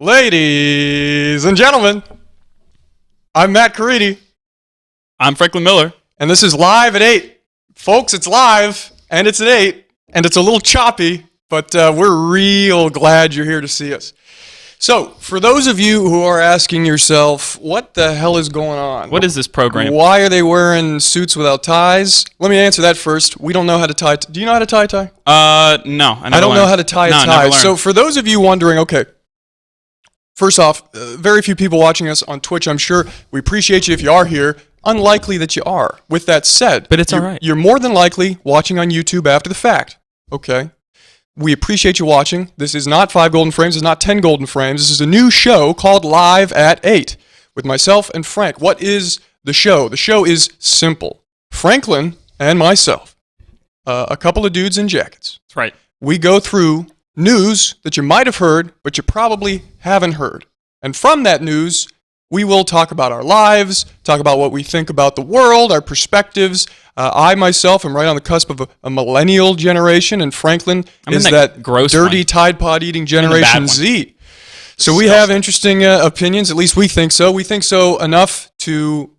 Ladies and gentlemen, I'm Matt Caridi. I'm Franklin Miller. And this is Live at 8. Folks, it's live, and it's at 8, and it's a little choppy, but we're real glad you're here to see us. So, for those of you who are asking yourself, what the hell is going on? What is this program? Why are they wearing suits without ties? Let me answer that first. We don't know how to tie. Do you know how to tie a tie? No. I don't know how to tie a tie. So, for those of you wondering, okay, first off, very few people watching us on Twitch, I'm sure. We appreciate you if you are here. Unlikely that you are. With that said, but it's all right. You're more than likely watching on YouTube after the fact. Okay? We appreciate you watching. This is not 5 Golden Frames. It's not 10 Golden Frames. This is a new show called Live at 8 with myself and Frank. What is the show? The show is simple. Franklin and myself, a couple of dudes in jackets. That's right. We go through news that you might have heard, but you probably haven't heard. And from that news, we will talk about our lives, talk about what we think about the world, our perspectives. I, myself, am right on the cusp of a millennial generation, and Franklin is that dirty one. Tide Pod eating Generation Z. So we have interesting opinions, at least we think so. We think so enough to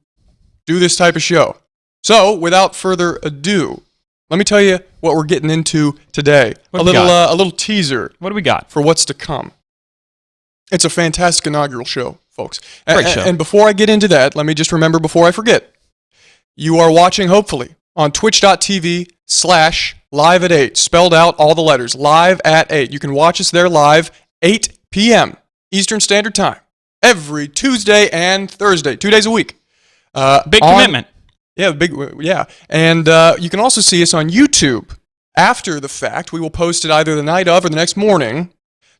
do this type of show. So, without further ado, let me tell you what we're getting into today. A little teaser. What do we got? For what's to come. It's a fantastic inaugural show, folks. Great show. And before I get into that, let me just remember before I forget. You are watching, hopefully, on twitch.tv/live at 8. Spelled out all the letters. Live at 8. You can watch us there live, 8 p.m. Eastern Standard Time. Every Tuesday and Thursday. 2 days a week. Big commitment. Yeah. And you can also see us on YouTube. After the fact, we will post it either the night of or the next morning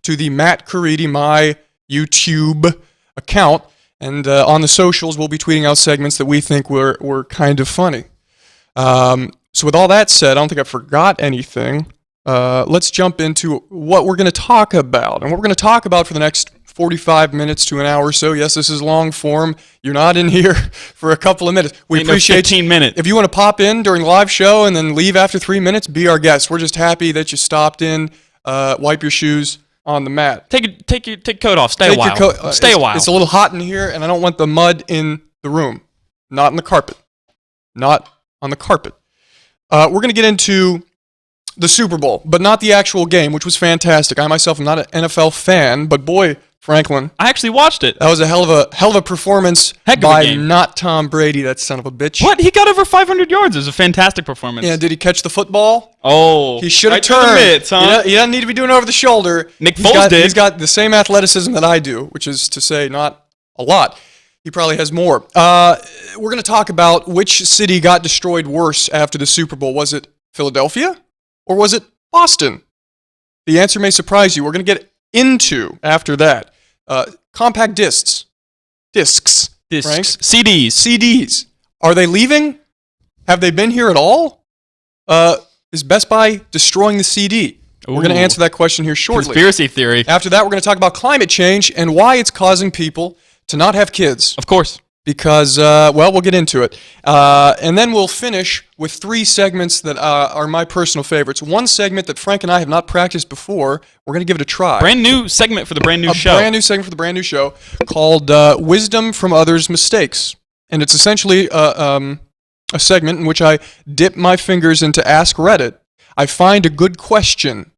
to the Matt Caridi, my YouTube account. And on the socials, we'll be tweeting out segments that we think were kind of funny. So with all that said, I don't think I forgot anything. Let's jump into what we're going to talk about. And what we're going to talk about for the next 45 minutes to an hour or so. Yes, this is long form. You're not in here for a couple of minutes. We appreciate 15 minutes. If you want to pop in during the live show and then leave after 3 minutes, be our guest. We're just happy that you stopped in. Wipe your shoes on the mat. Take your coat off. Stay a while. Stay a while. It's a little hot in here, and I don't want the mud in the room. Not in the carpet. Not on the carpet. We're going to get into the Super Bowl, but not the actual game, which was fantastic. I myself am not an NFL fan, but boy, Franklin, I actually watched it. That was a hell of a performance by not Tom Brady, that son of a bitch. What? He got over 500 yards. It was a fantastic performance. Yeah, did he catch the football? Oh. He should have right turned. Mitts, huh? He doesn't need to be doing over the shoulder. Nick Foles did. He's got the same athleticism that I do, which is to say not a lot. He probably has more. We're going to talk about which city got destroyed worse after the Super Bowl. Was it Philadelphia or was it Boston? The answer may surprise you. We're going to get into, after that, compact discs. Discs. Frank? CDs. Are they leaving? Have they been here at all? Is Best Buy destroying the CD? Ooh. We're going to answer that question here shortly. Conspiracy theory. After that, we're going to talk about climate change and why it's causing people to not have kids. Of course. Because, we'll get into it. And then we'll finish with 3 segments that are my personal favorites. One segment that Frank and I have not practiced before. We're going to give it a try. Brand new segment for the brand new show. A brand new segment for the brand new show called Wisdom from Others' Mistakes. And it's essentially a segment in which I dip my fingers into Ask Reddit. I find a good question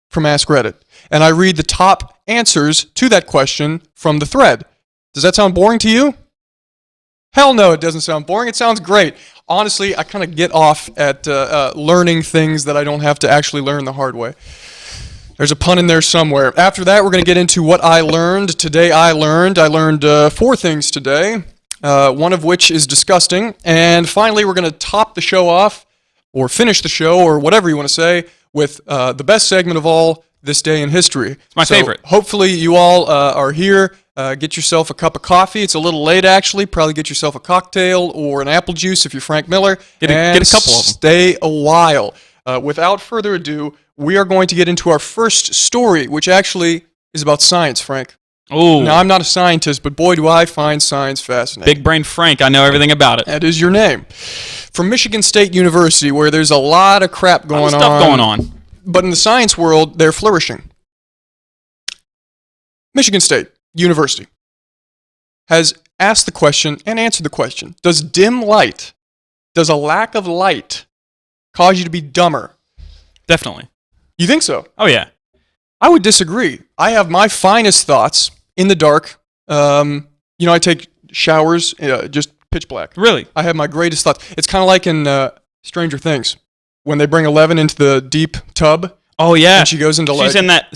from Ask Reddit. And I read the top answers to that question from the thread. Does that sound boring to you? Hell no, it doesn't sound boring. It sounds great. Honestly, I kind of get off at learning things that I don't have to actually learn the hard way. There's a pun in there somewhere. After that, we're going to get into what I learned. Today I learned 4 things today, one of which is disgusting. And finally, we're going to top the show off, or finish the show, or whatever you want to say, with the best segment of all, This Day in History. It's my favorite. Hopefully you all are here. Get yourself a cup of coffee. It's a little late, actually. Probably get yourself a cocktail or an apple juice if you're Frank Miller. Get a couple of them. Stay a while. Without further ado, we are going to get into our first story, which actually is about science, Frank. Oh. Now, I'm not a scientist, but boy, do I find science fascinating. Big Brain Frank, I know everything about it. That is your name. From Michigan State University, where there's a lot of crap going on. Stuff going on. But in the science world, they're flourishing. Michigan State University has asked the question and answered the question, does a lack of light cause you to be dumber? Definitely. You think so? Oh, yeah. I would disagree. I have my finest thoughts in the dark. I take showers just pitch black. Really? I have my greatest thoughts. It's kind of like in Stranger Things when they bring Eleven into the deep tub. Oh, yeah. And she goes into She's in that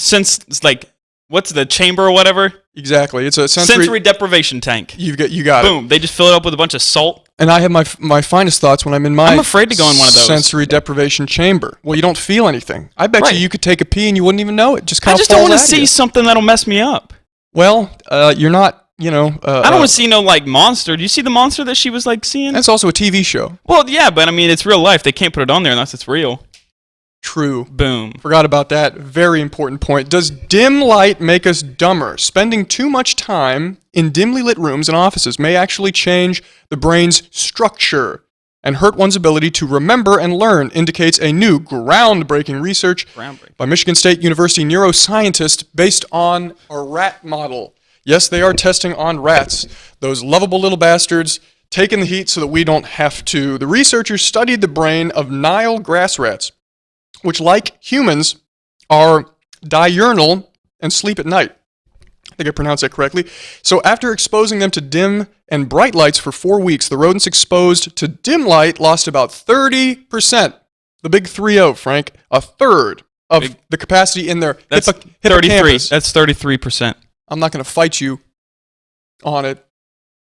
what's the chamber or whatever? Exactly. It's a sensory deprivation tank. You got it. Boom. They just fill it up with a bunch of salt. And I have my finest thoughts when I'm in I'm afraid to go in one of those. Sensory deprivation chamber. Well, you don't feel anything. I bet you could take a pee and you wouldn't even know it. Just kind of. I just don't want to see something that'll mess me up. Well, you're not. I don't want to see no monster. Do you see the monster that she was seeing? That's also a TV show. Well, yeah, but I mean it's real life. They can't put it on there unless it's real. True. Boom. Forgot about that. Very important point. Does dim light make us dumber? Spending too much time in dimly lit rooms and offices may actually change the brain's structure and hurt one's ability to remember and learn, indicates a new groundbreaking research by Michigan State University neuroscientists based on a rat model. Yes, they are testing on rats, those lovable little bastards, taking the heat so that we don't have to. The researchers studied the brain of Nile grass rats, which, like humans, are diurnal and sleep at night. I think I pronounced that correctly. So after exposing them to dim and bright lights for 4 weeks, the rodents exposed to dim light lost about 30%. The big 3-0, Frank. A third of the capacity in their hippocampus. That's 33%. I'm not going to fight you on it,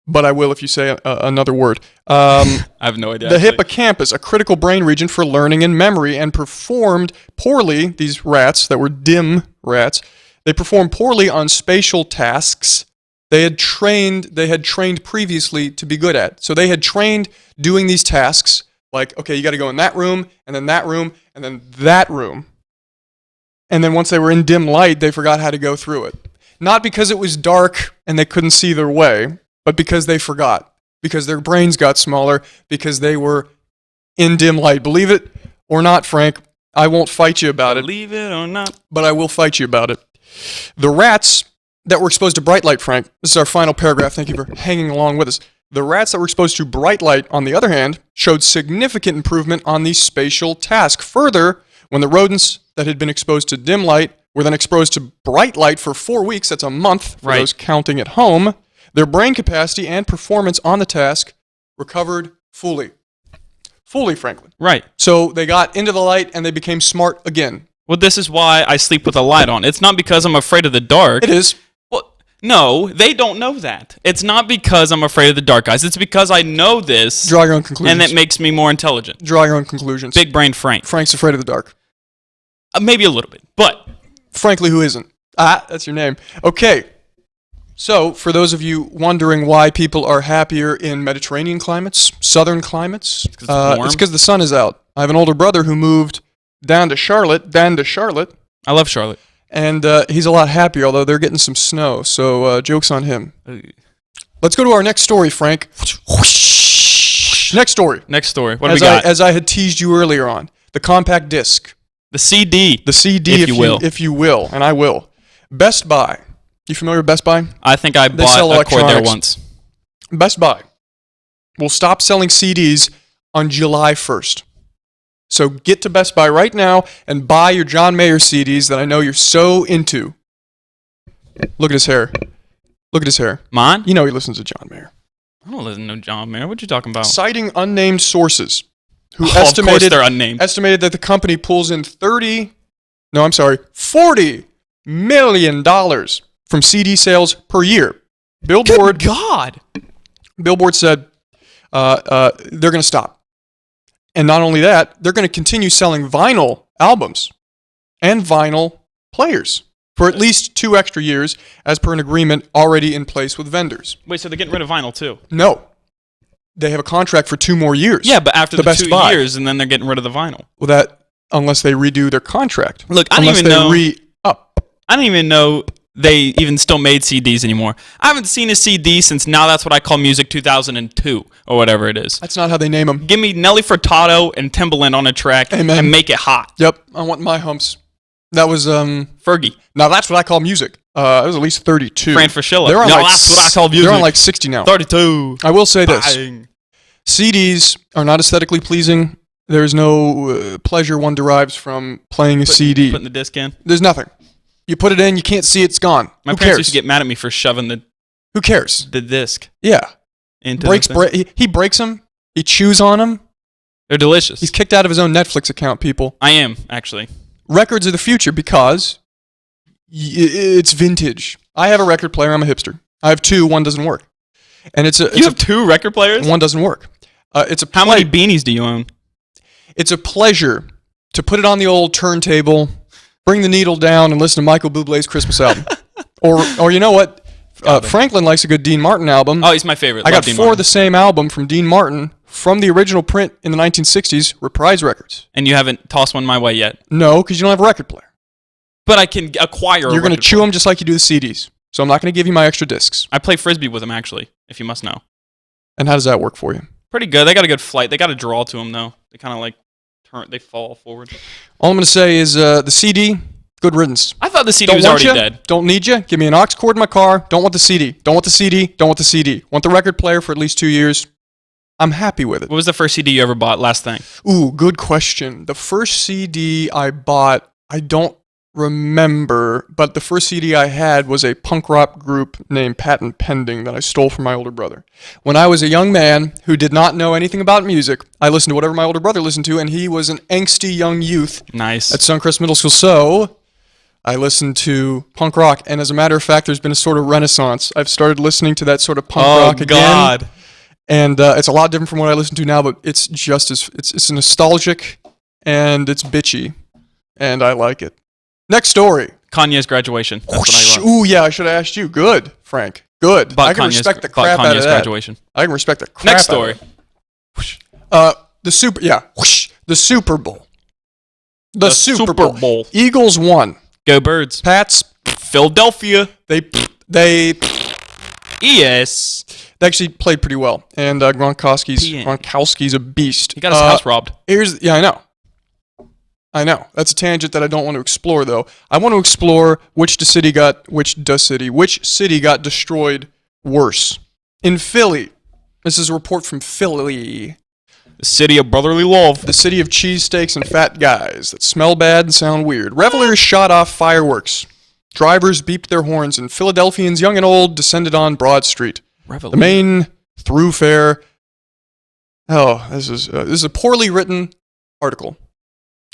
but I will if you say another word. I have no idea. The hippocampus, a critical brain region for learning and memory, and performed poorly, these rats that were dim rats, they performed poorly on spatial tasks they had trained previously to be good at. So they had trained doing these tasks like, okay, you got to go in that room, and then that room, and then that room. And then once they were in dim light, they forgot how to go through it. Not because it was dark and they couldn't see their way, but because they forgot. Because their brains got smaller, because they were in dim light. Believe it or not, Frank, I won't fight you about it. Believe it or not. But I will fight you about it. The rats that were exposed to bright light, Frank, this is our final paragraph, thank you for hanging along with us. The rats that were exposed to bright light, on the other hand, showed significant improvement on the spatial task. Further, when the rodents that had been exposed to dim light were then exposed to bright light for 4 weeks, that's a month for those counting at home, their brain capacity and performance on the task recovered fully. Fully, frankly. Right. So they got into the light and they became smart again. Well, this is why I sleep with a light on. It's not because I'm afraid of the dark. It is. Well, no, they don't know that. It's not because I'm afraid of the dark, guys. It's because I know this. Draw your own conclusions. And it makes me more intelligent. Draw your own conclusions. Big brain Frank. Frank's afraid of the dark. Maybe a little bit, but... Frankly, who isn't? That's your name. Okay. So, for those of you wondering why people are happier in Mediterranean climates, southern climates, it's because the sun is out. I have an older brother who moved down to Charlotte. I love Charlotte. And he's a lot happier, although they're getting some snow, so joke's on him. Let's go to our next story, Frank. Next story. What do we got? As I had teased you earlier on, the compact disc. The CD. The CD, if you will, and I will. Best Buy. You familiar with Best Buy? I think I bought a cord there once. Best Buy will stop selling CDs on July 1st. So get to Best Buy right now and buy your John Mayer CDs that I know you're so into. Look at his hair. Look at his hair. Mine? You know he listens to John Mayer. I don't listen to John Mayer. What you talking about? Citing unnamed sources who of course they're unnamed. estimated that the company pulls in $40 million from CD sales per year. Billboard. Good God. Billboard said they're going to stop. And not only that, they're going to continue selling vinyl albums and vinyl players for at least 2 extra years, as per an agreement already in place with vendors. Wait, so they're getting rid of vinyl too? No. They have a contract for 2 more years. Yeah, but after the Best 2 Buy. years, and then they're getting rid of the vinyl. Well, that, unless they redo their contract. Look, I don't even know they even still made CDs anymore. I haven't seen a CD since Now That's What I Call Music 2002, or whatever it is. That's not how they name them. Give me Nelly Furtado and Timbaland on a track and make it hot. Yep, I want my humps. That was, Fergie. Now That's What I Call Music. It was at least 32. Fran Fraschilla. They're on That's what I call music. They're on like 60 now. 32. I will say this. Bang. CDs are not aesthetically pleasing. There's no pleasure one derives from playing a CD. Putting the disc in. There's nothing. You put it in, you can't see it's gone. My Who parents cares? used to get mad at me for shoving Who cares? the disc Yeah. into Breaks. He breaks them. He chews on them. They're delicious. He's kicked out of his own Netflix account, people. I am, actually. Records are the future because it's vintage. I have a record player. I'm a hipster. I have two. One doesn't work. And You have two record players? One doesn't work. How many beanies do you own? It's a pleasure to put it on the old turntable, bring the needle down, and listen to Michael Bublé's Christmas album. or you know what? Franklin likes a good Dean Martin album. Oh, he's my favorite. I Love got Dean four Martin. of the same album from Dean Martin from the original print in the 1960s, Reprise Records. And you haven't tossed one my way yet. No, because you don't have a record player. But I can acquire You're going to chew them just like you do the CDs. So I'm not going to give you my extra discs. I play Frisbee with them, actually, if you must know. And how does that work for you? Pretty good. They got a good flight. They got a draw to them, though. They kind of like they fall forward. All I'm going to say is the CD, good riddance. I thought the CD Don't was want already you, dead. Don't need you. Give me an aux cord in my car. Don't want the CD. Don't want the CD. Don't want the CD. Want the record player for at least 2 years. I'm happy with it. What was the first CD you ever bought? Last thing. Ooh, good question. The first CD I bought, I don't remember, but the first CD I had was a punk rock group named Patent Pending that I stole from my older brother. When I was a young man who did not know anything about music, I listened to whatever my older brother listened to, and he was an angsty young youth Nice. at Suncrest Middle School. So I listened to punk rock, and as a matter of fact, there's been a sort of renaissance. I've started listening to that sort of punk rock again. God. And it's a lot different from what I listen to now, but it's just as it's nostalgic and it's bitchy, and I like it. Next story. Kanye's graduation. That's what I love. Ooh, yeah, I should have asked you. Good, Frank. Good. I can respect the crap out of that. Graduation. I can respect the crap Next out of story. it. The Super Bowl. The Super Bowl. Eagles won. Go Birds. Pats. Philadelphia. They Yes. They actually played pretty well, and Gronkowski's a beast. He got his house robbed. I know. That's a tangent that I don't want to explore, though. I want to explore which city got destroyed worse. In Philly, this is a report from Philly, The city of brotherly love. the city of cheesesteaks and fat guys that smell bad and sound weird. Revelers shot off fireworks. Drivers beeped their horns, and Philadelphians, young and old, descended on Broad Street. The main thoroughfare. Oh, this is a poorly written article.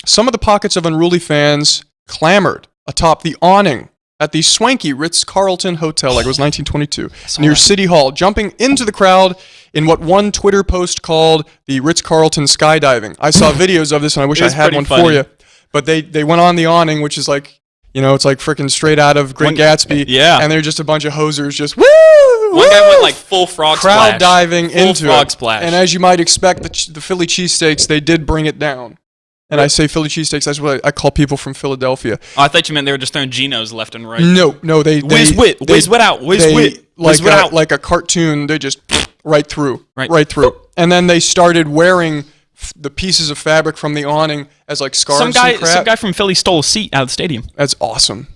Some of the pockets of unruly fans clamored atop the awning at the swanky Ritz-Carlton Hotel, like it was 1922, near City Hall, jumping into the crowd in what one Twitter post called the Ritz-Carlton skydiving. I saw videos of this, and I wish I had one for you. But they went on the awning, which is like, it's like freaking straight out of Great Gatsby. Yeah. And they're just a bunch of hosers just, woo! One guy went like full frog splash. Crowd diving into frog it. splash. And as you might expect, the Philly cheesesteaks, they did bring it down. And I say Philly cheesesteaks, that's what I call people from Philadelphia. Oh, I thought you meant they were just throwing Genos left and right. No, they Whiz wit out, whiz wit. Like a cartoon, they just right through. And then they started wearing the pieces of fabric from the awning as like scarves and crap. Some guy from Philly stole a seat out of the stadium. That's awesome.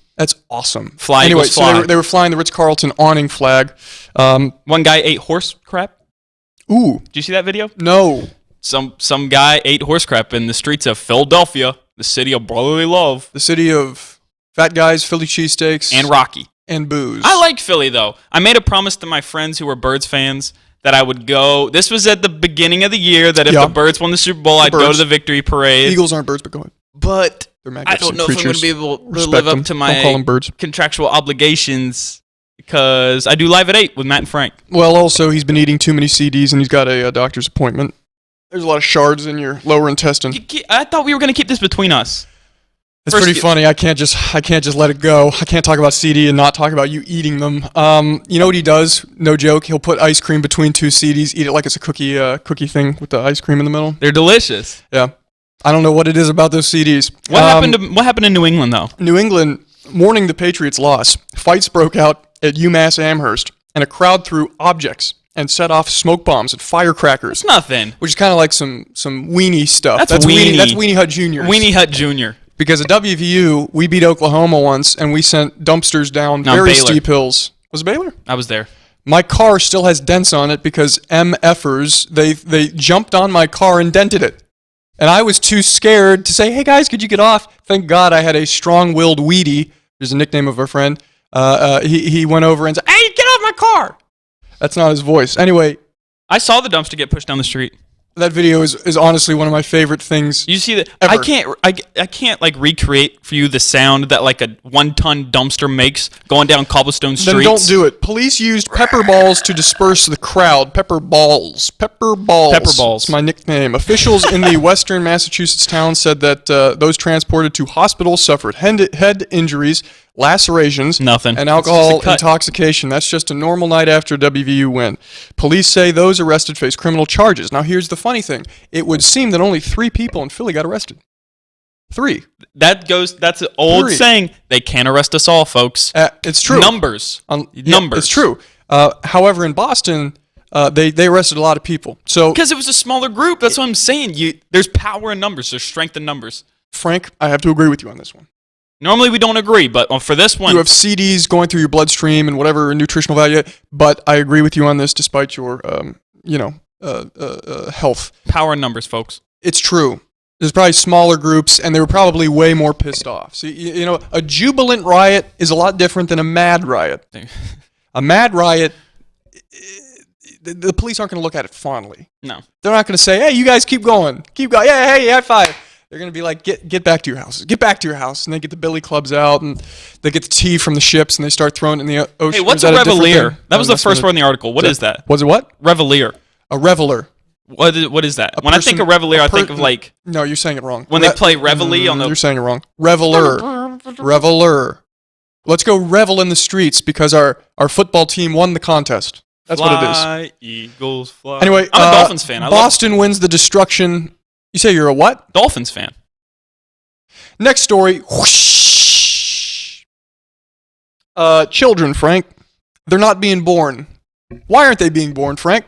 Fly anyway, Eagles fly. so they were flying the Ritz-Carlton awning flag. One guy ate horse crap. Ooh. Did you see that video? No. Some guy ate horse crap in the streets of Philadelphia, the city of brotherly love. The city of fat guys, Philly cheesesteaks. And Rocky. And booze. I like Philly, though. I made a promise to my friends who were Birds fans that I would go. This was at the beginning of the year, that if the Birds won the Super Bowl, I'd go to the victory parade. Eagles aren't birds, but go ahead. But I don't know if I'm going to be able to live up to my contractual obligations, because I do Live at 8 with Matt and Frank. Well, also, he's been eating too many CDs, and he's got a doctor's appointment. There's a lot of shards in your lower intestine. I thought we were going to keep this between us. It's pretty funny. I can't just let it go. I can't talk about CD and not talk about you eating them. You know what he does? No joke. He'll put ice cream between two CDs, eat it like it's a cookie thing with the ice cream in the middle. They're delicious. Yeah. I don't know what it is about those CDs. What happened in New England, though? New England, mourning the Patriots' loss, fights broke out at UMass Amherst, and a crowd threw objects and set off smoke bombs and firecrackers. It's nothing. Which is kind of like some weenie stuff. That's weenie. That's Weenie Hut Jr. Weenie Hut Jr. Because at WVU, we beat Oklahoma once, and we sent dumpsters down very Baylor. steep hills. Was it Baylor? I was there. My car still has dents on it because MFers, they jumped on my car and dented it. And I was too scared to say, hey guys, could you get off? Thank God I had a strong-willed Weedy, there's a nickname of our friend. He went over and said, hey, get off my car! That's not his voice. Anyway, I saw the dumpster get pushed down the street. that video is honestly one of my favorite things. You see that? Ever. I can't like recreate for you the sound that like a 1-ton dumpster makes going down cobblestone streets. Then don't do it. Police used pepper balls to disperse the crowd. Pepper balls. Pepper balls. Pepper balls. It's my nickname. Officials in the western Massachusetts town said that those transported to hospitals suffered head injuries, lacerations, Nothing. and It's just alcohol a cut. intoxication. That's just a normal night after a WVU win. Police say those arrested face criminal charges. Now, here's the funny thing. It would seem that only 3 people in Philly got arrested. 3. That's an old 3. saying. They can't arrest us all, folks. It's true. Numbers. Yeah, Numbers. it's true. However, in Boston, they arrested a lot of people. So, Because it was a smaller group. That's what I'm saying. There's power in numbers. There's strength in numbers. Frank, I have to agree with you on this one. Normally we don't agree, but for this one, You have CDs going through your bloodstream and whatever nutritional value, but I agree with you on this despite your, health. power in numbers, folks. It's true. There's probably smaller groups, and they were probably way more pissed off. So, a jubilant riot is a lot different than a mad riot. A mad riot, the police aren't going to look at it fondly. No. They're not going to say, hey, you guys keep going. Keep going. Yeah, hey, high five. They're going to be like, get back to your houses. Get back to your house. And they get the billy clubs out, and they get the tea from the ships, and they start throwing it in the ocean. Hey, what's Is a that different revelier? thing? That was the That's first what word in the article. What is that? Was it what? Revelier. A reveler. What is that? When I think person- of Revelier, I think per- of like No, you're saying it wrong. when they play Reveille on the. You're saying it wrong. Reveler. Reveler. Let's go revel in the streets because our football team won the contest. That's what it is. Fly, Eagles fly. Anyway, I'm a Dolphins fan. I love Boston wins the destruction. You say you're a what? Dolphins fan. Next story. Whoosh. Children, Frank. They're not being born. Why aren't they being born, Frank?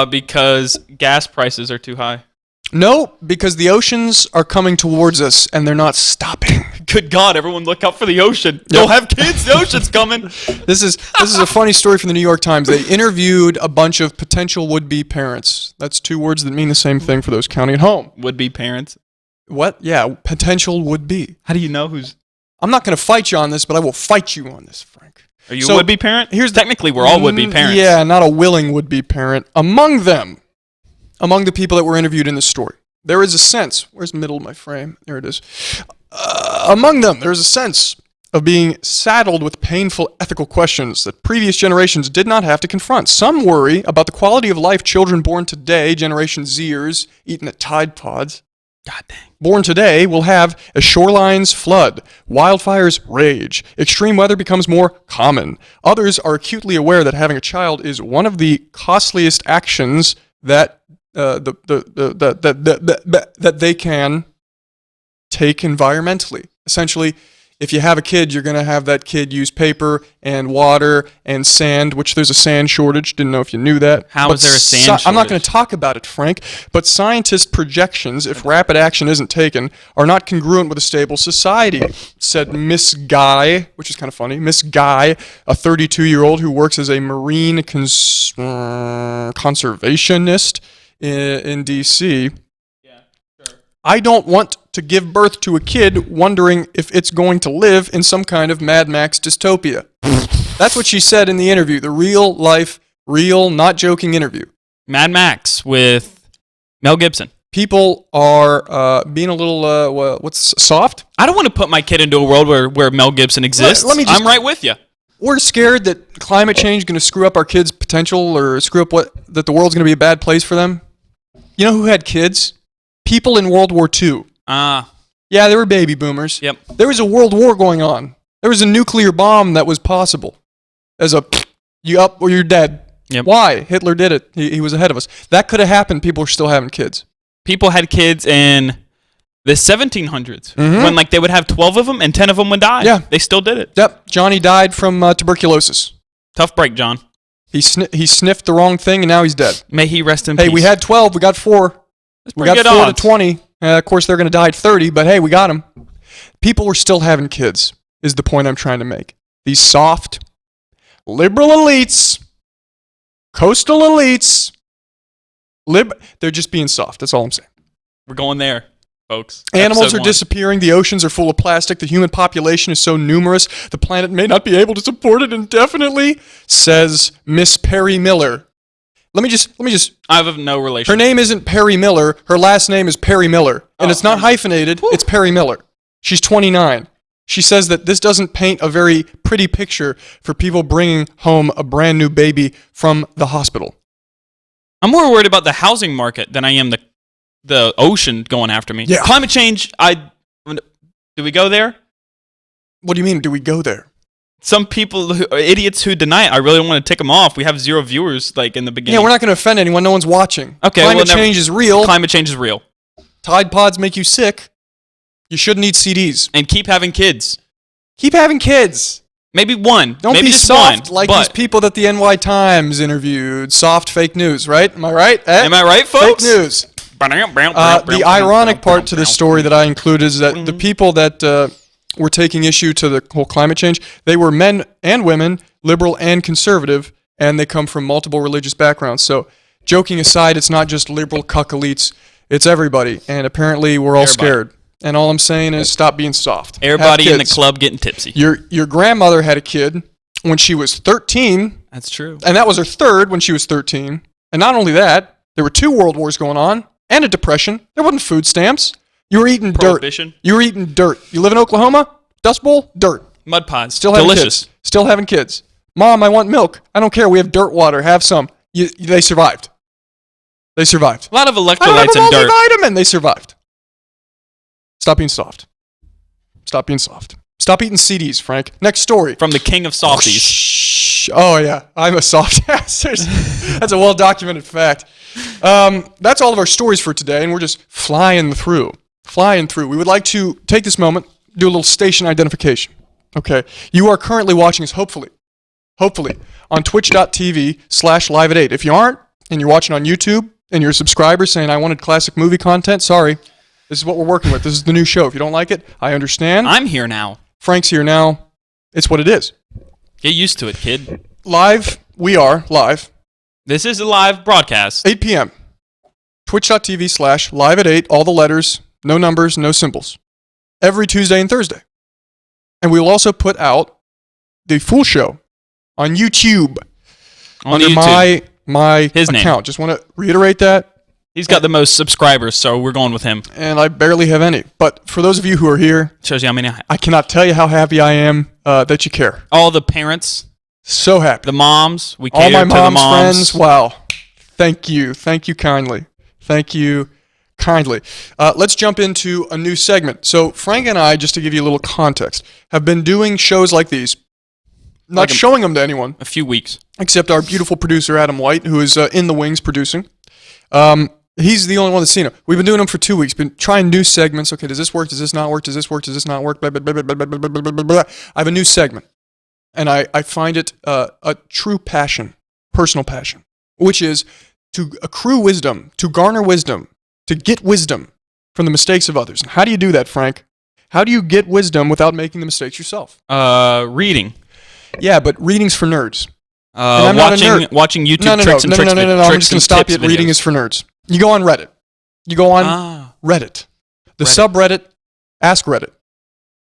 Because gas prices are too high. No, because the oceans are coming towards us and they're not stopping. Good God, everyone look out for the ocean. Yep. Don't have kids, the ocean's coming. This is a funny story from the New York Times. They interviewed a bunch of potential would-be parents. That's 2 words that mean the same thing for those counting at home. Would-be parents. What? Yeah, potential would-be. How do you know who's... I'm not going to fight you on this, but I will fight you on this, Frank. Are you So, a would-be parent? Technically, we're all would-be parents. Yeah, not a willing would-be parent. Among them, among the people that were interviewed in this story, there is a sense. Where's the middle of my frame? There it is. Among them, there is a sense of being saddled with painful ethical questions that previous generations did not have to confront. Some worry about the quality of life children born today, Generation Zers, eating at Tide Pods, God dang. born today will have as shorelines flood, wildfires rage, extreme weather becomes more common. Others are acutely aware that having a child is one of the costliest actions that that they can take environmentally. Essentially, if you have a kid, you're going to have that kid use paper and water and sand, which there's a sand shortage. Didn't know if you knew that. How But is there a sand I'm not going to shortage? talk about it, Frank, but scientist projections, if rapid action isn't taken, are not congruent with a stable society, said Miss Guy, which is kind of funny. Miss Guy, a 32-year-old who works as a marine conservationist in D.C. I don't want to give birth to a kid wondering if it's going to live in some kind of Mad Max dystopia. That's what she said in the interview, the real life, real, not joking interview. Mad Max with Mel Gibson. People are being a little, soft? I don't want to put my kid into a world where Mel Gibson exists. Let me just- I'm right with you. We're scared that climate change is going to screw up our kids' potential or screw up that the world's going to be a bad place for them. You know who had kids? People in World War II. Yeah, they were baby boomers. Yep. There was a world war going on. There was a nuclear bomb that was possible. As you up or you're dead. Yep. Why? Hitler did it. He was ahead of us. That could have happened. People are still having kids. People had kids in the 1700s when like they would have 12 of them and 10 of them would die. Yeah. They still did it. Yep. Johnny died from tuberculosis. Tough break, John. He sniffed the wrong thing and now he's dead. May he rest in peace. Hey, we had 12. We got 4. We pretty got good 4 odds. to 20. Of course, they're going to die at 30, but hey, we got them. People were still having kids, is the point I'm trying to make. These soft, liberal elites, coastal elites, they're just being soft. That's all I'm saying. We're going there, folks. Animals Episode are 1. disappearing. The oceans are full of plastic. The human population is so numerous, the planet may not be able to support it indefinitely, says Miss Perry Miller. Let me just. I have no relation. Her name isn't Perry Miller. Her last name is Perry Miller. And it's not hyphenated. It's Perry Miller. She's 29. She says that this doesn't paint a very pretty picture for people bringing home a brand new baby from the hospital. I'm more worried about the housing market than I am the ocean going after me. Yeah. Climate change, do we go there? What do you mean, do we go there? Some people, idiots who deny it, I really want to tick them off. We have 0 viewers like in the beginning. Yeah, we're not going to offend anyone. No one's watching. Okay, Climate change is real. Climate change is real. Tide Pods make you sick. You shouldn't eat CDs. And keep having kids. Keep having kids. Maybe one. Don't Maybe be just soft one, like but these people that the NY Times interviewed. Soft fake news, right? Am I right? Am I right, folks? Fake news. The ironic part to this story that I include is that the people that were taking issue to the whole climate change, they were men and women, liberal and conservative, and they come from multiple religious backgrounds. So, joking aside, it's not just liberal cuck elites, it's everybody. And apparently we're all scared. And all I'm saying is stop being soft. Everybody in the club getting tipsy. Your grandmother had a kid when she was 13. That's true. And that was her third when she was 13. And not only that, there were 2 world wars going on and a depression. There wasn't food stamps. You were eating Prohibition. dirt. You were eating dirt. You live in Oklahoma? Dust Bowl? Dirt. Mud pies. Still having Delicious. kids. Still having kids. Mom, I want milk. I don't care. We have dirt water. Have some. They survived. They survived. A lot of I electrolytes don't and have a dirt. multivitamin. They survived. Stop being soft. Stop being soft. Stop eating CDs, Frank. Next story. From the king of softies. Shh. Oh, yeah. I'm a soft ass. That's a well-documented fact. That's all of our stories for today, and we're just flying through. We would like to take this moment, do a little station identification. Okay. You are currently watching us, hopefully, on twitch.tv/live at 8. If you aren't, and you're watching on YouTube, and you're a subscriber saying, I wanted classic movie content, sorry. This is what we're working with. This is the new show. If you don't like it, I understand. I'm here now. Frank's here now. It's what it is. Get used to it, kid. Live. We are live. This is a live broadcast. 8 p.m. Twitch.tv/live at 8. All the letters, no numbers, no symbols. Every Tuesday and Thursday. And we will also put out the full show on YouTube. On under YouTube. my His account. name. Just want to reiterate that. He's got the most subscribers, so we're going with him. And I barely have any. But for those of you who are here, Shows you how many. I cannot tell you how happy I am that you care. All the parents, So happy. the moms, we All cater my to the mom's moms. friends. Wow. Thank you. Thank you kindly. Thank you kindly. Let's jump into a new segment. So Frank and I, just to give you a little context, have been doing shows like these, not Like showing them to anyone, A few weeks. except our beautiful producer, Adam White, who is in the wings producing. He's the only one that's seen them. We've been doing them for 2 weeks, been trying new segments. Okay, does this work? Does this not work? Does this work? Does this not work? Blah, blah, blah, blah, blah, blah, blah, blah, blah, blah. I have a new segment, and I find it a true passion, personal passion, which is to accrue wisdom, to garner wisdom, to get wisdom from the mistakes of others. And how do you do that, Frank? How do you get wisdom without making the mistakes yourself? Reading. Yeah, but reading's for nerds. I'm not a nerd. Watching YouTube tricks and tricks. No. I'm just going to stop you at reading is for nerds. You go on Reddit. You go on Reddit. The subreddit, Ask Reddit,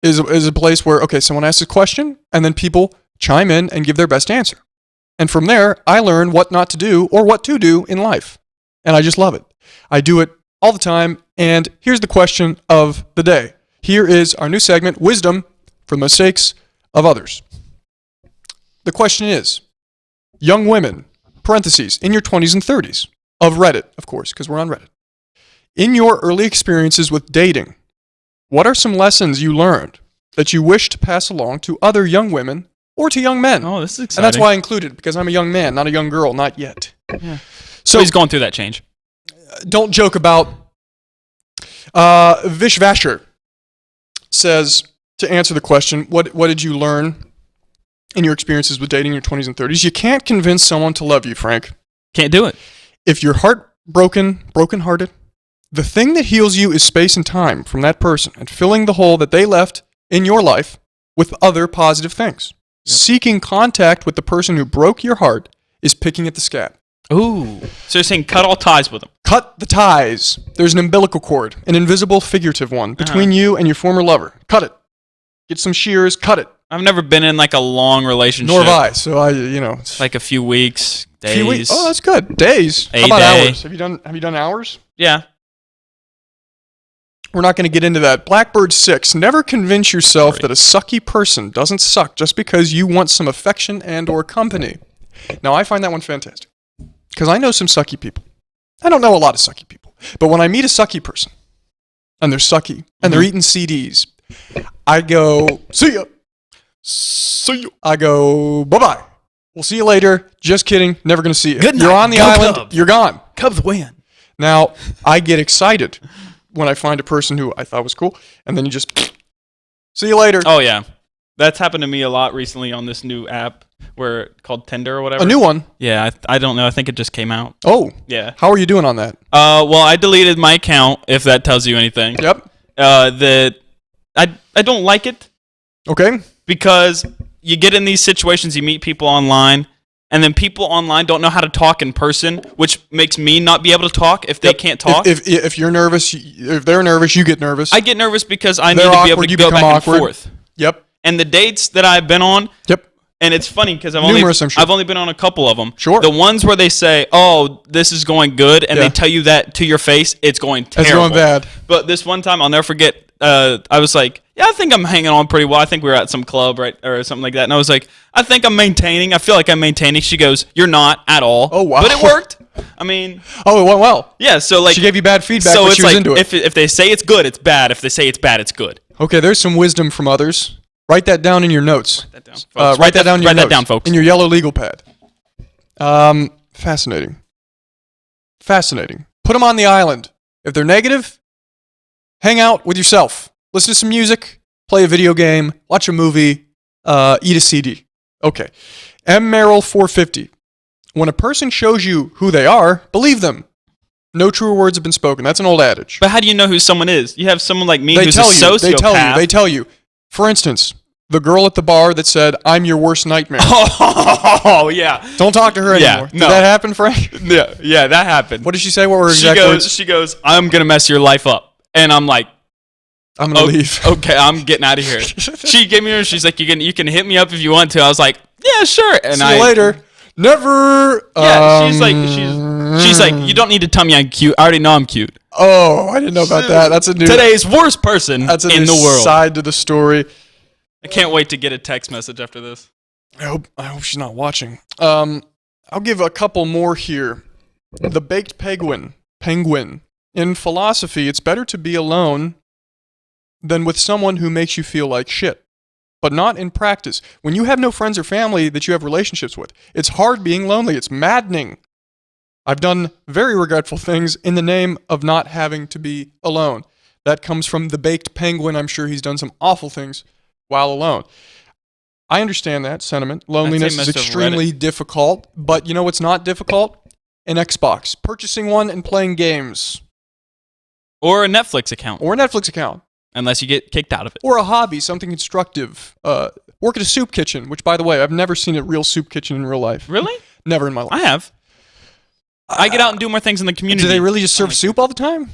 is a place where, okay, someone asks a question, and then people chime in and give their best answer. And from there, I learn what not to do or what to do in life. And I just love it. I do it all the time. And here's the question of the day. Here is our new segment, Wisdom from the Mistakes of Others. The question is, young women, parentheses, in your 20s and 30s, of Reddit, of course, because we're on Reddit. In your early experiences with dating, what are some lessons you learned that you wish to pass along to other young women or to young men? Oh, this is exciting. And that's why I included it, because I'm a young man, not a young girl, not yet. Yeah. So he's going through that change. Don't joke about Vish Vasher says, to answer the question, what did you learn in your experiences with dating in your 20s and 30s? You can't convince someone to love you, Frank. Can't do it. If you're heartbroken, brokenhearted, The thing that heals you is space and time from that person and filling the hole that they left in your life with other positive things. Yep. Seeking contact with the person who broke your heart is picking at the scab. Ooh. So you're saying cut all ties with them. Cut the ties. There's an umbilical cord, an invisible figurative one, between you and your former lover. Cut it. Get some shears, cut it. I've never been in like a long relationship. Nor have I. So it's like a few weeks, days. Few weeks? Oh, that's good. Days. How about hours? Have you done hours? Yeah. We're not going to get into that. Blackbird 6. Never convince yourself that a sucky person doesn't suck just because you want some affection and or company. Now, I find that one fantastic. Because I know some sucky people. I don't know a lot of sucky people. But when I meet a sucky person, and they're sucky, and they're eating CDs, I go, see ya. See ya. I go, bye-bye. We'll see you later. Just kidding. Never going to see you. Good night. You're on the island. Cubs. You're gone. Cubs win. Now, I get excited when I find a person who I thought was cool, and then you just, see you later. Oh, yeah. That's happened to me a lot recently on this new app called Tinder or whatever. A new one? Yeah, I don't know. I think it just came out. Oh. Yeah. How are you doing on that? Well, I deleted my account, if that tells you anything. Yep. I don't like it. Okay. Because you get in these situations, you meet people online, and then people online don't know how to talk in person, which makes me not be able to talk if they can't talk. If you're nervous, if they're nervous, you get nervous. I get nervous because I need to be able to go back and forth. Yep. And the dates that I've been on. Yep. And it's funny because I've only been on a couple of them. Sure. The ones where they say, "Oh, this is going good," and they tell you that to your face, it's going terrible. It's going bad. But this one time, I'll never forget. I was like, "Yeah, I think I'm hanging on pretty well." I think we were at some club, right, or something like that. And I was like, "I think I'm maintaining. I feel like I'm maintaining." She goes, "You're not at all." Oh wow. But it worked. I mean. Oh, it went well. Yeah. So like. She gave you bad feedback, so but it's she was like, into it. if they say it's good, it's bad. If they say it's bad, it's good. Okay, there's some wisdom from others. Write that down in your notes. Write that down, folks. Write that down in your notes. Write that down, folks. In your yellow legal pad. Fascinating. Fascinating. Put them on the island. If they're negative, hang out with yourself. Listen to some music, play a video game, watch a movie, eat a CD. Okay. M. Merrill 450. When a person shows you who they are, believe them. No truer words have been spoken. That's an old adage. But how do you know who someone is? You have someone like me who's a sociopath. They tell you. For instance, the girl at the bar that said, "I'm your worst nightmare." Oh, yeah. Don't talk to her anymore. Did that happen, Frank? Yeah, that happened. What did she say? What were her exact words? She goes, "I'm going to mess your life up." And I'm like, I'm going to leave. Okay, I'm getting out of here. She gave me her, she's like, you can hit me up if you want to. I was like, yeah, sure. And See you later. Never. Yeah, she's like, you don't need to tell me I'm cute. I already know I'm cute. Oh, I didn't know about that. That's a new. Today's worst person in the world. Side to the story. I can't wait to get a text message after this. I hope she's not watching. I'll give a couple more here. The baked penguin. In philosophy, it's better to be alone than with someone who makes you feel like shit. But not in practice. When you have no friends or family that you have relationships with, it's hard being lonely. It's maddening. I've done very regretful things in the name of not having to be alone. That comes from the baked penguin. I'm sure he's done some awful things while alone. I understand that sentiment. Loneliness is extremely difficult, but you know what's not difficult? An Xbox. Purchasing one and playing games. Or a Netflix account. Unless you get kicked out of it. Or a hobby, something constructive. Work at a soup kitchen, which, by the way, I've never seen a real soup kitchen in real life. Really? Never in my life. I have. I get out and do more things in the community. Do they really just serve soup all the time?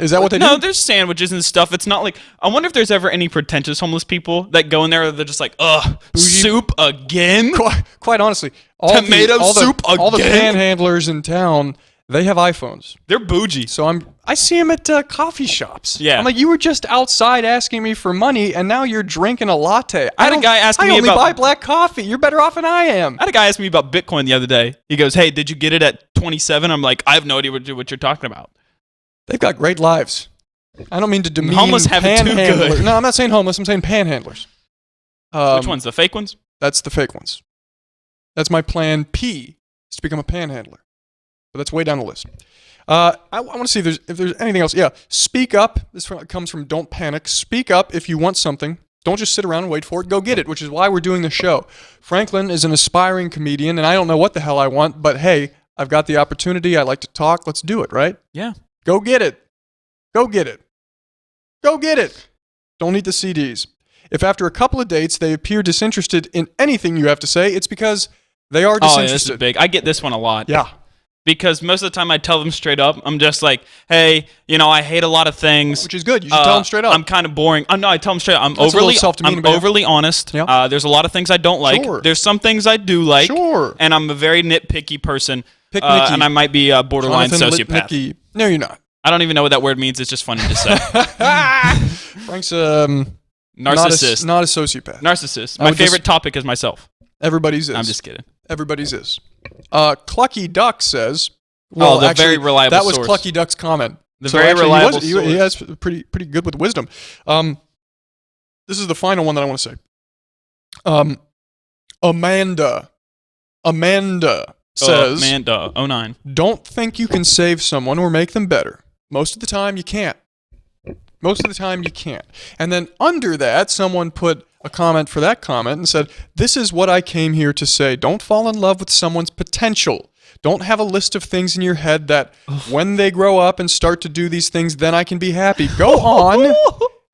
Is that what they do? No, there's sandwiches and stuff. It's not like... I wonder if there's ever any pretentious homeless people that go in there and they're just like, ugh, soup again? Quite honestly. Soup again? All the panhandlers in town, they have iPhones. They're bougie. So I see them at coffee shops. Yeah. I'm like, you were just outside asking me for money, and now you're drinking a latte. I had a guy asking me about... I only buy black coffee. You're better off than I am. I had a guy ask me about Bitcoin the other day. He goes, hey, did you get it at 27? I'm like, I have no idea what you're talking about. They've got great lives. I don't mean to demean homeless have it too good. No, I'm not saying homeless. I'm saying panhandlers. Which ones? The fake ones? That's the fake ones. That's my plan P, is to become a panhandler. But that's way down the list. I want to see if there's anything else. Yeah, speak up. This comes from Don't Panic. Speak up if you want something. Don't just sit around and wait for it. Go get it, which is why we're doing the show. Franklin is an aspiring comedian, and I don't know what the hell I want, but hey, I've got the opportunity. I like to talk. Let's do it, right? Yeah. Go get it. Go get it. Go get it. Don't need the CDs. If after a couple of dates they appear disinterested in anything you have to say, it's because they are Oh, yeah, disinterested. this is big. I get this one a lot. Yeah. Because most of the time I tell them straight up. I'm just like, hey, I hate a lot of things. Which is good. You should tell them straight up. I'm kind of boring. No, I tell them straight up. I'm That's a little overly self-demeaning, I'm but yeah. overly honest. Yeah. There's a lot of things I don't like. Sure. There's some things I do like. Sure. And I'm a very nitpicky person. Pick Nicky. And I might be a borderline Jonathan sociopath. Litnicky. No, you're not. I don't even know what that word means. It's just funny to say. Frank's Narcissist. Not a sociopath. Narcissist. I My would favorite just- topic is myself. Everybody's is. I'm just kidding. Everybody's is. Clucky Duck says. Very reliable That was source. Clucky Duck's comment. The very reliable he source. has pretty good with wisdom. This is the final one that I want to say. Amanda says, Amanda, 09. don't think you can save someone or make them better. Most of the time, you can't. And then under that, someone put a comment for that comment and said, this is what I came here to say. Don't fall in love with someone's potential. Don't have a list of things in your head that when they grow up and start to do these things, then I can be happy. Go on.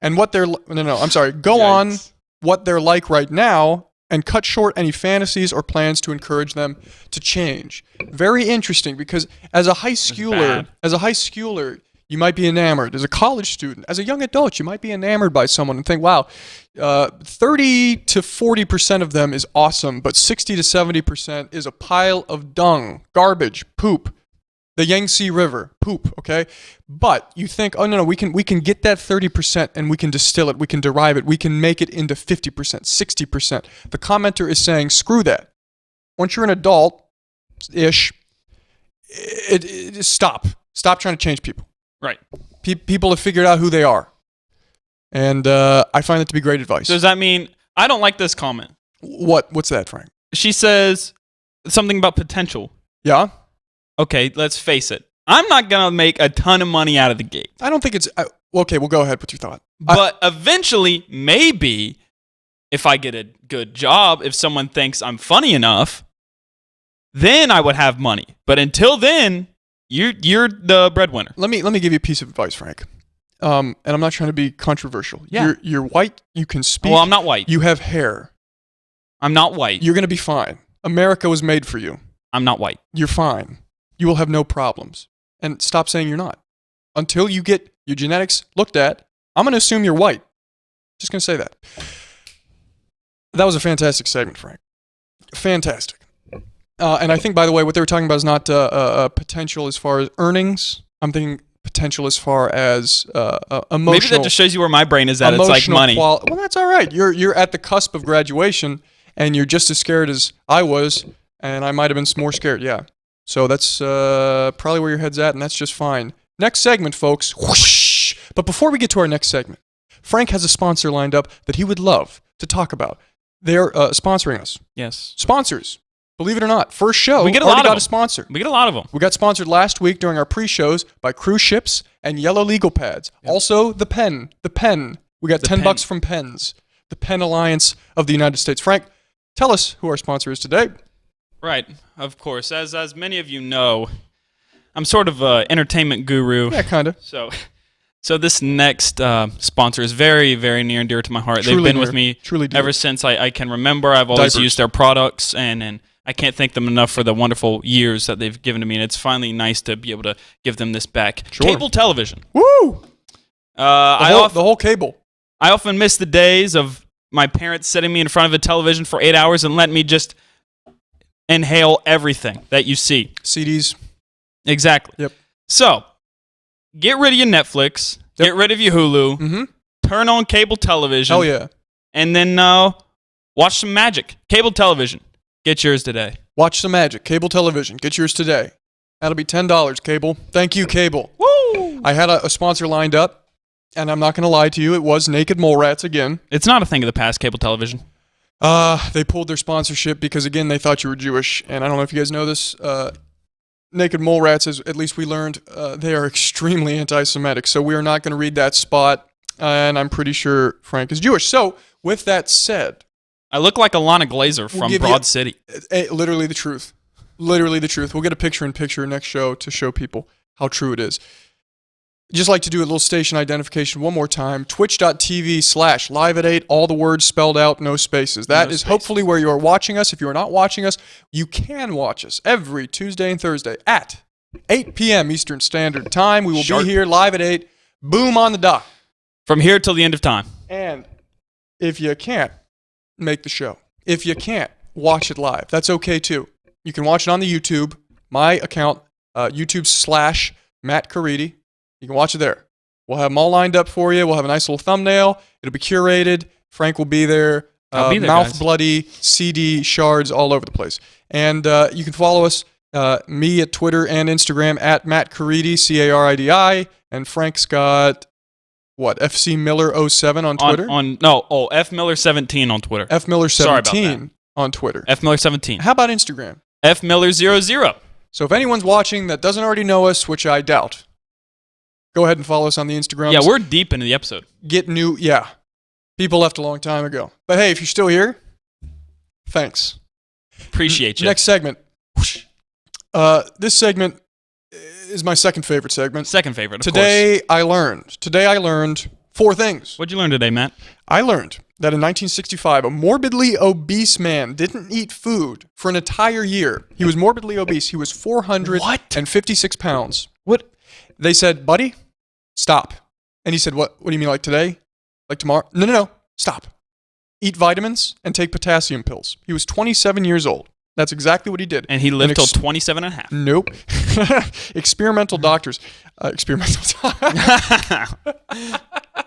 And what they're, go on what they're like right now and cut short any fantasies or plans to encourage them to change. Very interesting, because as a high schooler, you might be enamored. As a college student, as a young adult, you might be enamored by someone and think, wow, 30 to 40% of them is awesome, but 60 to 70% is a pile of dung, garbage, poop. The Yangtze River, poop, okay? But you think, oh, no, we can get that 30% and we can distill it, we can derive it, we can make it into 50%, 60%. The commenter is saying, screw that. Once you're an adult-ish, stop. Stop trying to change people. Right. People have figured out who they are. And I find that to be great advice. Does that mean, I don't like this comment. What's that, Frank? She says something about potential. Yeah? Okay, let's face it. I'm not going to make a ton of money out of the gate. I don't think it's... okay, well, go ahead with your thought. But eventually, maybe, if I get a good job, if someone thinks I'm funny enough, then I would have money. But until then, you're the breadwinner. Let me give you a piece of advice, Frank. And I'm not trying to be controversial. Yeah. You're white. You can speak. Well, I'm not white. You have hair. I'm not white. You're going to be fine. America was made for you. I'm not white. You're fine. You will have no problems. And stop saying you're not. Until you get your genetics looked at, I'm going to assume you're white. Just going to say that. That was a fantastic segment, Frank. Fantastic. And I think, by the way, what they were talking about is not potential as far as earnings. I'm thinking potential as far as emotional. Maybe that just shows you where my brain is at. It's like money. Well, that's all right. You're at the cusp of graduation, and you're just as scared as I was, and I might have been more scared. Yeah. So that's probably where your head's at, and that's just fine. Next segment, folks. Whoosh. But before we get to our next segment, Frank has a sponsor lined up that he would love to talk about. They're sponsoring us. Yes. Sponsors. Believe it or not, first show We get a already lot of got them. a sponsor. We get a lot of them. We got sponsored last week during our pre-shows by cruise ships and Yellow Legal Pads. Yep. Also, the Pen. We got $10 from Pens. The Pen Alliance of the United States. Frank, tell us who our sponsor is today. Right. Of course. As many of you know, I'm sort of an entertainment guru. Yeah, kind of. So this next sponsor is very, very near and dear to my heart. Truly They've been dear. with me Truly dear. ever since I can remember. I've always Diapers. used their products, and I can't thank them enough for the wonderful years that they've given to me, and it's finally nice to be able to give them this back. Sure. Cable television. Woo! The The whole cable. I often miss the days of my parents sitting me in front of a television for 8 hours and letting me just inhale everything that you see. CDs. Exactly. Yep. So, get rid of your Netflix. Yep. Get rid of your Hulu. Mm-hmm. Turn on cable television. Oh, yeah. And then watch some magic. Cable television. Get yours today. Watch some magic. Cable television. Get yours today. That'll be $10, Cable. Thank you, Cable. Woo! I had a sponsor lined up, and I'm not going to lie to you. It was Naked Mole Rats again. It's not a thing of the past, cable television. They pulled their sponsorship because, again, they thought you were Jewish. And I don't know if you guys know this. Naked Mole Rats, as at least we learned, they are extremely anti-Semitic. So we are not going to read that spot. And I'm pretty sure Frank is Jewish. So with that said, I look like Alana Glazer from Broad City. Literally the truth. Literally the truth. We'll get a picture-in-picture next show to show people how true it is. Just like to do a little station identification one more time. Twitch.tv/live at 8, all the words spelled out, no spaces. That is hopefully where you are watching us. If you are not watching us, you can watch us every Tuesday and Thursday at 8 p.m. Eastern Standard Time. We will be here live at 8. Boom on the dot. From here till the end of time. And if you can't make the show, if you can't watch it live, that's okay too. You can watch it on the YouTube, my account, YouTube/Matt Caridi. You can watch it there. We'll have them all lined up for you. We'll have a nice little thumbnail. It'll be curated. Frank will be there. I'll be there, mouth guys. bloody, CD shards all over the place. And you can follow us, me at Twitter and Instagram at Matt Caridi, Caridi. And Frank's got, what, FC Miller 07 on Twitter? F Miller 17 on Twitter. F Miller Sorry about 17 on Twitter. F Miller 17. How about Instagram? F Miller 00. So if anyone's watching that doesn't already know us, which I doubt, go ahead and follow us on the Instagram. Yeah, we're deep into the episode. People left a long time ago. But hey, if you're still here, thanks. Appreciate you. Next segment. This segment is my second favorite segment. Second favorite, of Today I learned 4 things. What'd you learn today, Matt? I learned that in 1965, a morbidly obese man didn't eat food for an entire year. He was morbidly obese. He was 456 pounds. What? They said, buddy, stop. And he said, what do you mean, like today? Like tomorrow? No. Stop. Eat vitamins and take potassium pills. He was 27 years old. That's exactly what he did. And he lived till 27 and a half. Nope. Experimental doctors.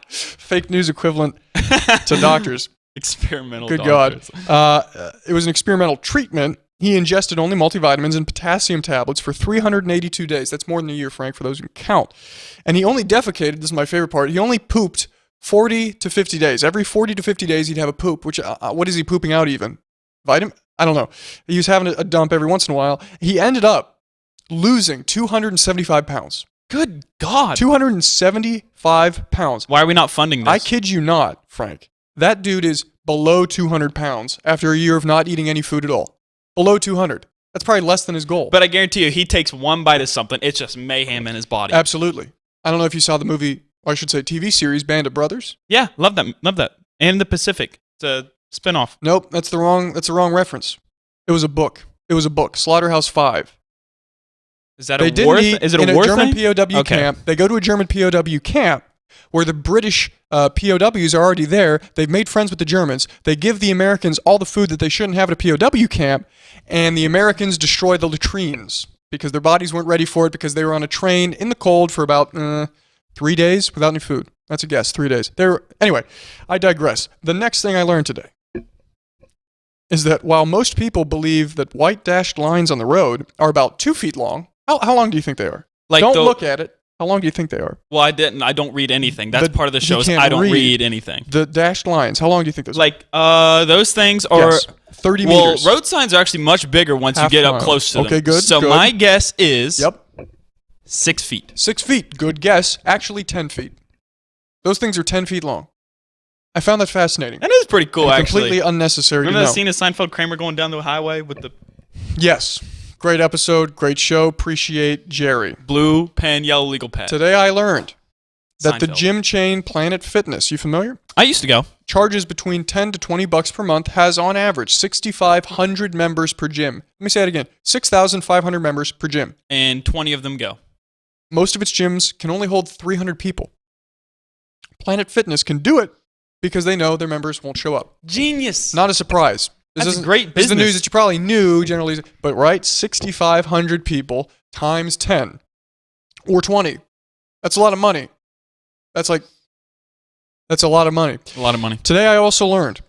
Fake news equivalent to doctors. Experimental Good doctors. God. It was an experimental treatment. He ingested only multivitamins and potassium tablets for 382 days. That's more than a year, Frank, for those who can count. And he only defecated, this is my favorite part, he only pooped 40 to 50 days. Every 40 to 50 days, he'd have a poop, which, what is he pooping out even? Vitamin? I don't know. He was having a dump every once in a while. He ended up losing 275 pounds. Good God. 275 pounds. Why are we not funding this? I kid you not, Frank. That dude is below 200 pounds after a year of not eating any food at all. Below 200. That's probably less than his goal. But I guarantee you, he takes one bite of something, it's just mayhem in his body. Absolutely. I don't know if you saw the movie, or I should say TV series, Band of Brothers. Yeah, love that. And The Pacific. It's a spinoff. Nope, that's the wrong reference. It was a book. Slaughterhouse 5. Is that a war? Is it a war German thing? POW camp. They go to a German POW camp where the British POWs are already there. They've made friends with the Germans. They give the Americans all the food that they shouldn't have at a POW camp, and the Americans destroy the latrines because their bodies weren't ready for it because they were on a train in the cold for about 3 days without any food. That's a guess, 3 days. Anyway, I digress. The next thing I learned today is that while most people believe that white dashed lines on the road are about 2 feet long, how long do you think they are? Don't look at it. How long do you think they are? Well, I don't read anything. That's part of the show. I don't read anything. The dashed lines, how long do you think those are? Those things are... Yes, 30 meters. Well, road signs are actually much bigger once you get up close to them. Okay, good. So my guess is 6 feet. 6 feet. Good guess. Actually, 10 feet. Those things are 10 feet long. I found that fascinating. That is pretty cool, actually. Completely unnecessary Remember to know. that scene of Seinfeld Kramer going down the highway with the... Yes. Great episode. Great show. Appreciate Jerry. Blue pen, yellow legal pad. Today I learned that the Seinfeld. gym chain Planet Fitness, you familiar? I used to go. Charges between 10 to 20 bucks per month, has on average 6,500 members per gym. Let me say it again. 6,500 members per gym. And 20 of them go. Most of its gyms can only hold 300 people. Planet Fitness can do it because they know their members won't show up. Genius. Not a surprise. That's a great This is the business. news that you probably knew generally, but right, 6,500 people times 10 or 20. That's a lot of money. That's a lot of money. A lot of money. Today I also learned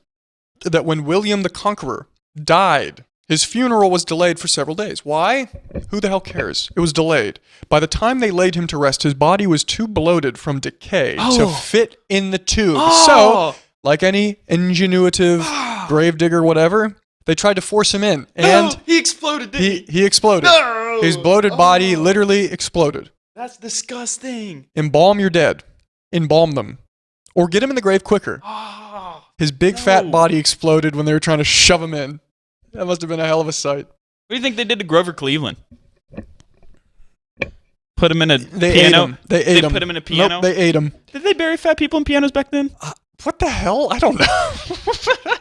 that when William the Conqueror died, his funeral was delayed for several days. Why? Who the hell cares? It was delayed. By the time they laid him to rest, his body was too bloated from decay to fit in the tomb. So, like any ingenuitive gravedigger, whatever, they tried to force him in. And he exploded, didn't he exploded. No! His bloated body literally exploded. That's disgusting. Embalm your dead. Embalm them. Or get him in the grave quicker. His big fat body exploded when they were trying to shove him in. That must have been a hell of a sight. What do you think they did to Grover Cleveland? put him in a They piano? ate him. They ate him. Put him in a piano? Nope, they ate him. Did they bury fat people in pianos back then? What the hell? I don't know.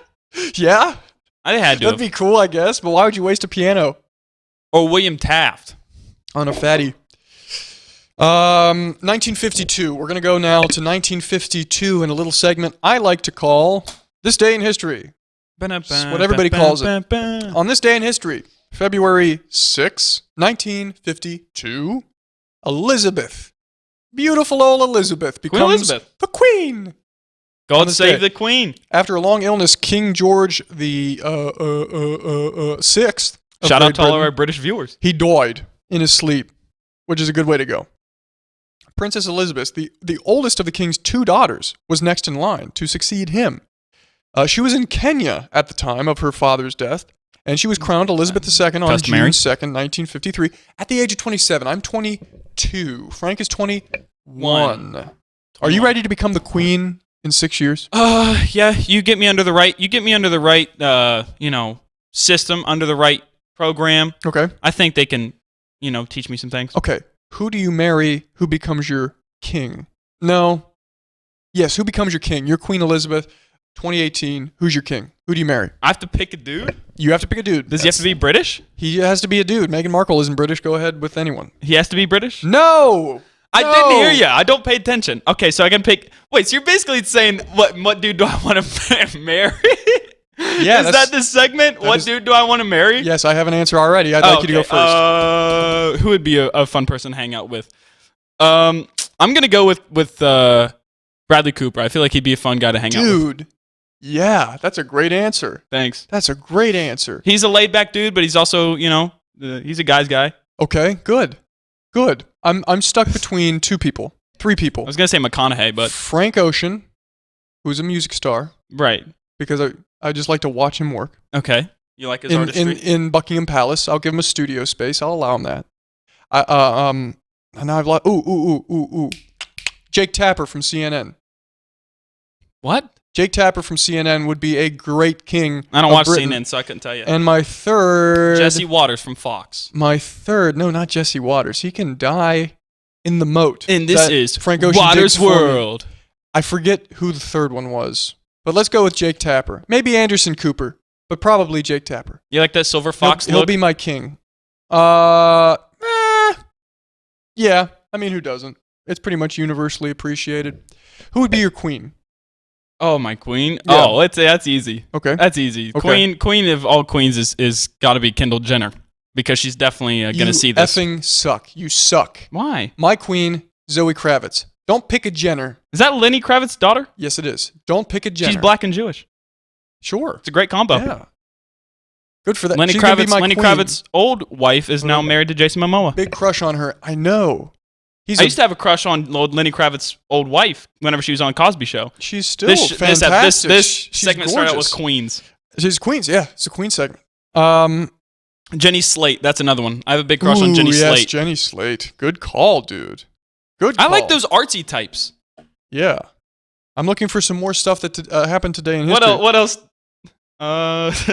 Yeah? They had to. That'd be cool, I guess, but why would you waste a piano Or William Taft. on a fatty? 1952. We're going to go now to 1952 in a little segment I like to call This Day in History. That's what everybody calls it. On this day in history, February 6, 1952, Elizabeth, beautiful old Elizabeth, becomes Elizabeth. the queen. On God this save day. the queen. After a long illness, King George the Sixth. of Shout out Great to all Britain, our British viewers. he died in his sleep, which is a good way to go. Princess Elizabeth, the oldest of the king's 2 daughters, was next in line to succeed him. She was in Kenya at the time of her father's death, and she was crowned Elizabeth II on Customary. June 2nd, 1953, at the age of 27. I'm 22. Frank is 21. Are you ready to become the queen in 6 years? Yeah, you get me under the right system, under the right program. Okay. I think they can, teach me some things. Okay. Who do you marry who becomes your king? No. Yes, who becomes your king? You're Queen Elizabeth, 2018. Who's your king? Who do you marry? I have to pick a dude? You have to pick a dude. Does he have to be British? He has to be a dude. Meghan Markle isn't British. Go ahead with anyone. He has to be British? No! I No! didn't hear you. I don't pay attention. Okay, so I can pick. Wait, so you're basically saying what dude do I want to marry? Yeah, is that the segment? What dude do I want to marry? Yes, I have an answer already. I'd like you to go first. Who would be a fun person to hang out with? I'm gonna go with Bradley Cooper. I feel like he'd be a fun guy to hang out with. Dude. Yeah, that's a great answer. Thanks. That's a great answer. He's a laid back dude, but he's also he's a guy's guy. Okay, good. Good. I'm stuck between 3 people. I was gonna say McConaughey, but Frank Ocean, who's a music star, right. because I just like to watch him work. Okay. You like his artistry? In Buckingham Palace. I'll give him a studio space. I'll allow him that. And now I've lost. Ooh. Jake Tapper from CNN. What? Jake Tapper from CNN would be a great king. I don't of watch Britain. CNN, so I couldn't tell you. And my third. Jesse Waters from Fox. No, not Jesse Waters. He can die in the moat. And this that is Frank Ocean Waters digs for me. World. I forget who the third one was, but let's go with Jake Tapper. Maybe Anderson Cooper, but probably Jake Tapper. You like that silver fox He'll look? be my king. Yeah. I mean, who doesn't? It's pretty much universally appreciated. Who would be your queen? Oh, my queen. Yeah. Oh, that's easy. Okay. That's easy. Okay. Queen of all queens is got to be Kendall Jenner because she's definitely going to see this. You effing suck. You suck. Why? My queen, Zoe Kravitz. Don't pick a Jenner. Is that Lenny Kravitz's daughter? Yes, it is. Don't pick a Jenner. She's black and Jewish. Sure. It's a great combo. Yeah. Good for that. Lenny She's gonna be my Lenny queen. Kravitz's old wife is now married to Jason Momoa. Big crush on her. I know. I used to have a crush on Lenny Kravitz's old wife whenever she was on Cosby Show. She's still fantastic. This She's segment started out gorgeous. with Queens. She's Queens, yeah. It's a Queen segment. Jenny Slate, that's another one. I have a big crush on Jenny yes, Slate. Jenny Slate. Good call, dude. Good call. I like those artsy types. Yeah. I'm looking for some more stuff that happened today in history. What else?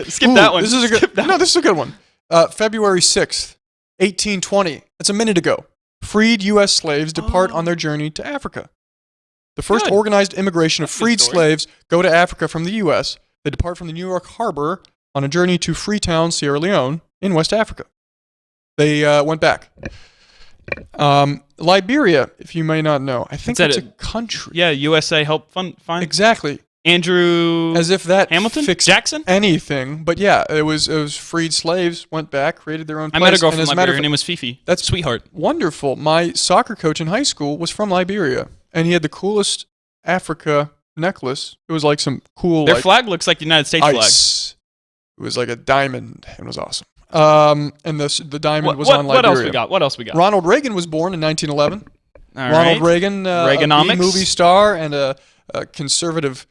Skip that one. This is a good. This is a good one. February 6th, 1820. That's a minute ago. Freed U.S. slaves depart on their journey to Africa. The first Good. organized immigration of That's a good freed story. slaves go to Africa from the U.S. They depart from the New York harbor on a journey to Freetown, Sierra Leone, in West Africa. They went back. Liberia, if you may not know, I think it's a country. Yeah, USA help find Exactly. Andrew As if that Hamilton fixed Jackson. anything. But yeah, it was freed slaves, went back, created their own I place. met a girl and from as a matter Liberia. of Her name was Fifi. That's sweetheart. Wonderful. My soccer coach in high school was from Liberia, and he had the coolest Africa necklace. It was like some cool Their flag looks like the United States flag. ice. It was like a diamond, and it was awesome. And the diamond was on Liberia. What else we got? What else we got? Ronald Reagan was born in 1911. All Ronald right. Reagan, Reaganomics. a movie star and a conservative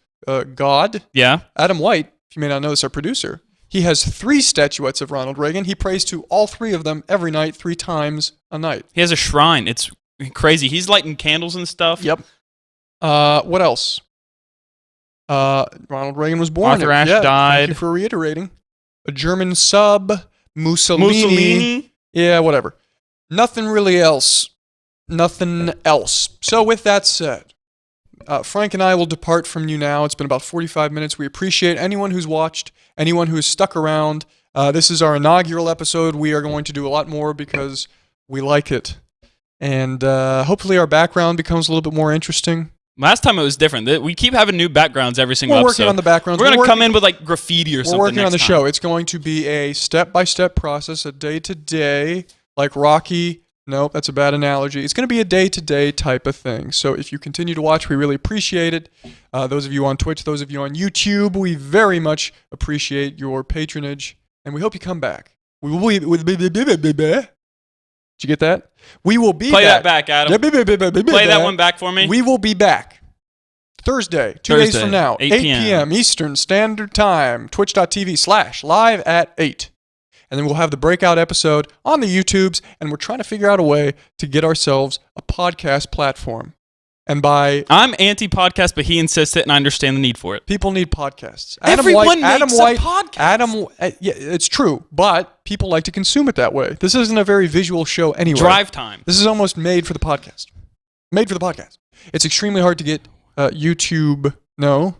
god. Yeah. Adam White, if you may not know this, our producer, he has 3 statuettes of Ronald Reagan. He prays to all 3 of them every night, 3 times a night. He has a shrine. It's crazy. He's lighting candles and stuff. Yep. What else? Ronald Reagan was born. Arthur Ashe Thank died. you for reiterating. A German sub, Mussolini. Mussolini. Yeah, whatever. Nothing really else nothing else. So with that said, Frank and I will depart from you now. It's been about 45 minutes. We appreciate anyone who's watched, anyone who's stuck around. This is our inaugural episode. We are going to do a lot more because we like it. And hopefully our background becomes a little bit more interesting. Last time it was different. We keep having new backgrounds every single episode. We're working on the backgrounds. We're going to come in with like graffiti or something. We're working on the next show. time. It's going to be a step-by-step process, a day-to-day, like Rocky. Nope, that's a bad analogy. It's going to be a day-to-day type of thing. So if you continue to watch, we really appreciate it. Those of you on Twitch, those of you on YouTube, we very much appreciate your patronage, and we hope you come back. We will be. Did you get that? We will be Play back. that back, Adam. Play that one back for me. We will be back Thursday, 2 days from now, 8 p.m. Eastern Standard Time, twitch.tv/live at 8. And then we'll have the breakout episode on the YouTubes, and we're trying to figure out a way to get ourselves a podcast platform. And by I'm anti-podcast, but he insists it, and I understand the need for it. people need podcasts. Everyone makes a podcast. Yeah, it's true, but people like to consume it that way. This isn't a very visual show anyway. Drive time. This is almost made for the podcast. Made for the podcast. It's extremely hard to get YouTube. No,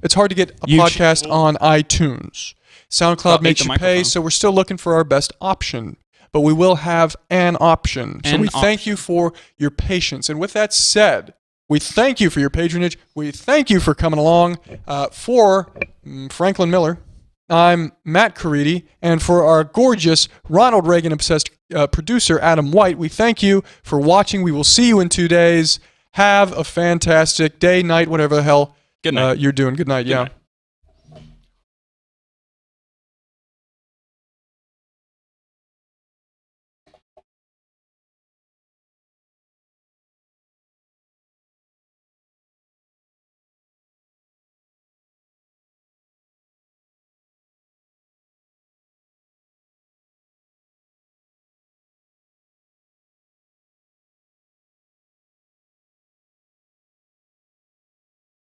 it's hard to get a podcast on iTunes. SoundCloud makes you pay, so we're still looking for our best option. But we will have an option. So we thank you for your patience. And with that said, we thank you for your patronage. We thank you for coming along. For Franklin Miller, I'm Matt Caridi. And for our gorgeous Ronald Reagan-obsessed producer, Adam White, we thank you for watching. We will see you in 2 days. Have a fantastic day, night, whatever the hell Good night. You're doing. Good night. Good night.